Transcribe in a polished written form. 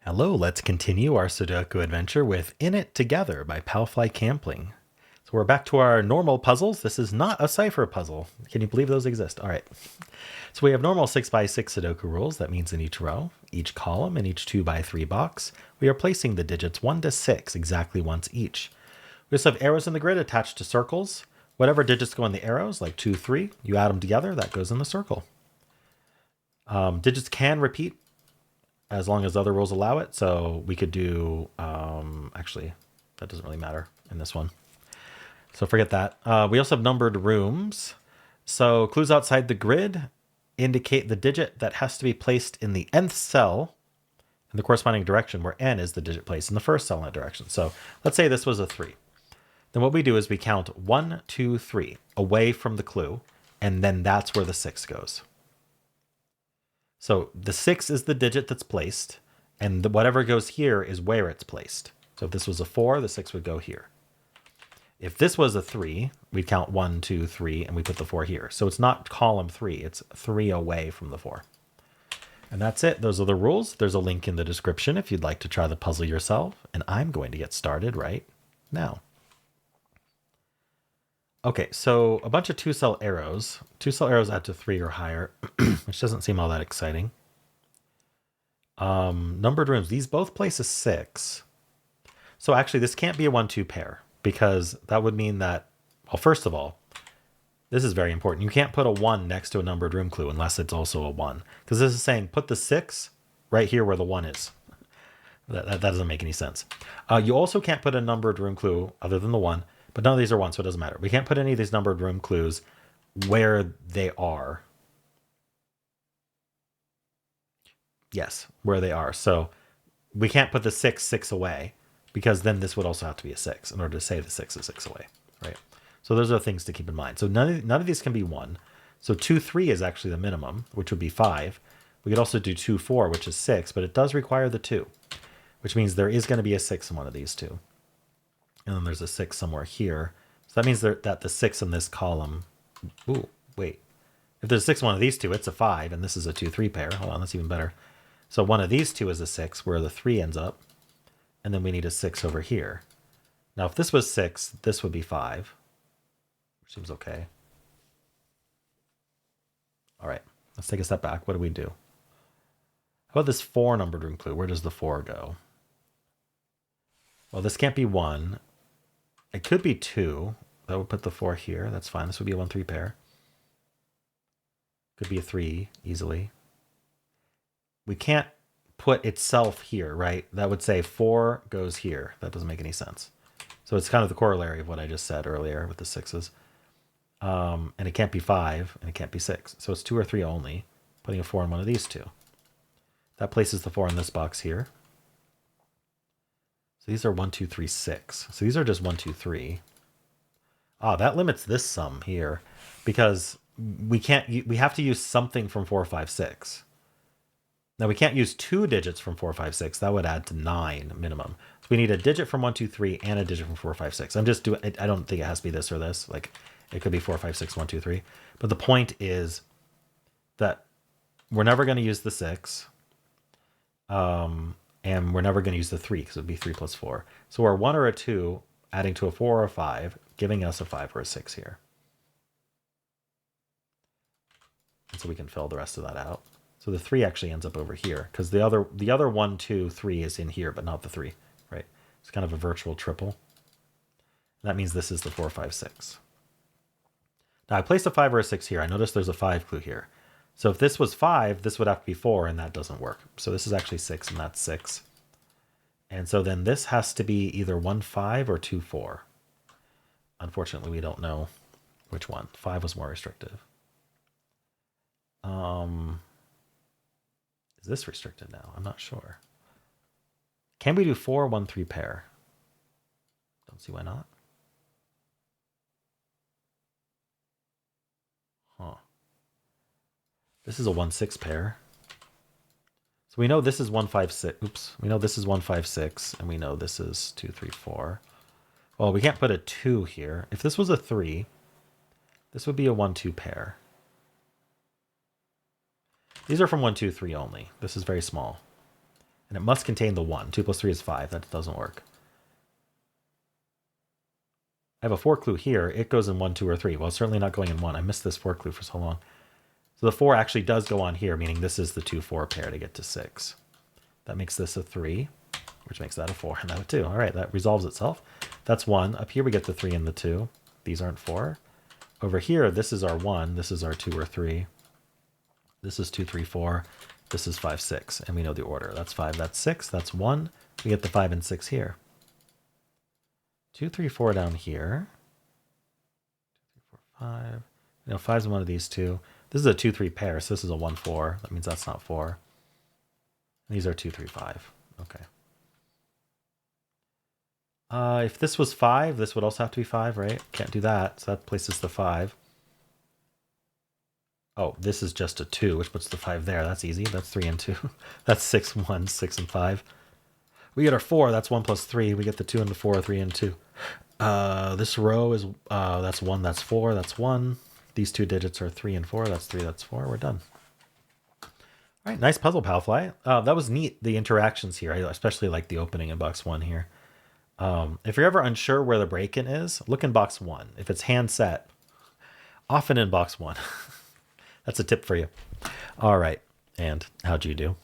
Hello, let's continue our Sudoku adventure with In It Together by Palfly Kampling. So we're back to our normal puzzles. This is not a cipher puzzle. Can you believe those exist? All right. So we have normal 6x6 Sudoku rules. That means in each row, each column, and each 2x3 box, we are placing the digits 1 to 6 exactly once each. We also have arrows in the grid attached to circles. Whatever digits go in the arrows, like 2, 3, you add them together, that goes in the circle. Digits can repeat as long as other rules allow it. So we could do, actually, that doesn't really matter in this one. So forget that. We also have numbered rooms. So clues outside the grid indicate the digit that has to be placed in the nth cell in the corresponding direction, where n is the digit placed in the first cell in that direction. So let's say this was a 3. Then what we do is we count 1, 2, 3 away from the clue, and then that's where the 6 goes. So the 6 is the digit that's placed, and whatever goes here is where it's placed. So if this was a 4, the 6 would go here. If this was a 3, we'd count 1, 2, 3, and we put the 4 here. So it's not column 3, it's 3 away from the 4. And that's it. Those are the rules. There's a link in the description if you'd like to try the puzzle yourself. And I'm going to get started right now. Okay, so a bunch of 2-cell arrows. 2-cell arrows add to 3 or higher, which doesn't seem all that exciting. Numbered rooms. These both place a 6. So actually, this can't be a 1-2 pair, because that would mean that, well, first of all, this is very important. You can't put a 1 next to a numbered room clue unless it's also a 1, because this is saying put the 6 right here where the 1 is. That doesn't make any sense. You also can't put a numbered room clue other than the 1, but none of these are 1, so it doesn't matter. We can't put any of these numbered room clues where they are. Yes, where they are. So we can't put the 6 away, because then this would also have to be a 6 in order to say the 6 is 6 away, right? So those are things to keep in mind. So none of these can be 1. So 2, 3 is actually the minimum, which would be 5. We could also do 2, 4, which is 6, but it does require the 2, which means there is going to be a 6 in one of these two. And then there's a 6 somewhere here. So that means that the 6 in this column... Ooh, wait. If there's a 6 in one of these two, it's a 5, and this is a 2, 3 pair. Hold on, that's even better. So one of these two is a 6, where the 3 ends up. And then we need a 6 over here. Now, if this was 6, this would be 5. Which seems okay. All right, let's take a step back. What do we do? How about this 4 numbered room clue? Where does the 4 go? Well, this can't be 1. It could be 2. That would put the 4 here. That's fine. This would be a 1, 3 pair. Could be a 3 easily. We can't put itself here, right? That would say 4 goes here. That doesn't make any sense. So it's kind of the corollary of what I just said earlier with the 6s. And it can't be 5, and it can't be 6. So it's 2 or 3 only, putting a 4 in one of these two. That places the 4 in this box here. So these are 1, 2, 3, 6. So these are just 1, 2, 3. Ah, that limits this sum here, because we have to use something from 4, 5, 6. Now we can't use 2 digits from 4, 5, 6. That would add to 9 minimum. So we need a digit from 1, 2, 3 and a digit from 4, 5, 6. I'm just doing. I don't think it has to be this or this. Like it could be 4, 5, 6, 1, 2, 3. But the point is that we're never going to use the 6. And we're never going to use the 3, because it would be 3 plus 4. So we're 1 or a 2 adding to a 4 or a 5, giving us a 5 or a 6 here. And so we can fill the rest of that out. So the 3 actually ends up over here, because the other 1, 2, 3 is in here, but not the 3, right? It's kind of a virtual triple. And that means this is the 4, 5, 6. Now I placed a 5 or a 6 here. I noticed there's a 5 clue here. So if this was 5, this would have to be 4, and that doesn't work. So this is actually 6, and that's 6. And so then this has to be either 1, 5 or 2, 4. Unfortunately, we don't know which one. 5 was more restrictive. Is this restricted now? I'm not sure. Can we do 4, 1, 3 pair? Don't see why not. Huh. This is a 1, 6 pair. So we know this is 1, 5, 6. Oops. We know this is 1, 5, 6. And we know this is 2, 3, 4. Well, we can't put a 2 here. If this was a 3, this would be a 1, 2 pair. These are from 1, 2, 3 only. This is very small. And it must contain the 1. 2 plus 3 is 5. That doesn't work. I have a 4 clue here. It goes in 1, 2, or 3. Well, it's certainly not going in 1. I missed this 4 clue for so long. So the 4 actually does go on here, meaning this is the 2, 4 pair to get to 6. That makes this a 3, which makes that a 4 and that a 2. All right, that resolves itself. That's 1. Up here we get the 3 and the 2. These aren't 4. Over here, this is our 1. This is our 2 or 3. This is 2, 3, 4. This is 5, 6. And we know the order. That's 5, that's 6, that's 1. We get the 5 and 6 here. 2, 3, 4 down here. 2, 3, 4, 5. You know, 5's in one of these two. This is a 2, 3 pair, so this is a 1, 4. That means that's not 4. And these are 2, 3, 5. Okay. If this was 5, this would also have to be 5, right? Can't do that, so that places the 5. Oh, this is just a 2, which puts the 5 there. That's easy. That's 3 and 2. That's 6, 1, 6, and 5. We get our 4. That's 1 plus 3. We get the 2 and the 4, 3 and 2. This row is, that's 1, that's 4, that's 1. These two digits are 3 and 4. That's 3, that's 4. We're done. All right, nice puzzle, Palfly. That was neat, the interactions here. I especially like the opening in box 1 here. If you're ever unsure where the break-in is, look in box 1. If it's hand set, often in box 1. That's a tip for you. All right, and how'd you do?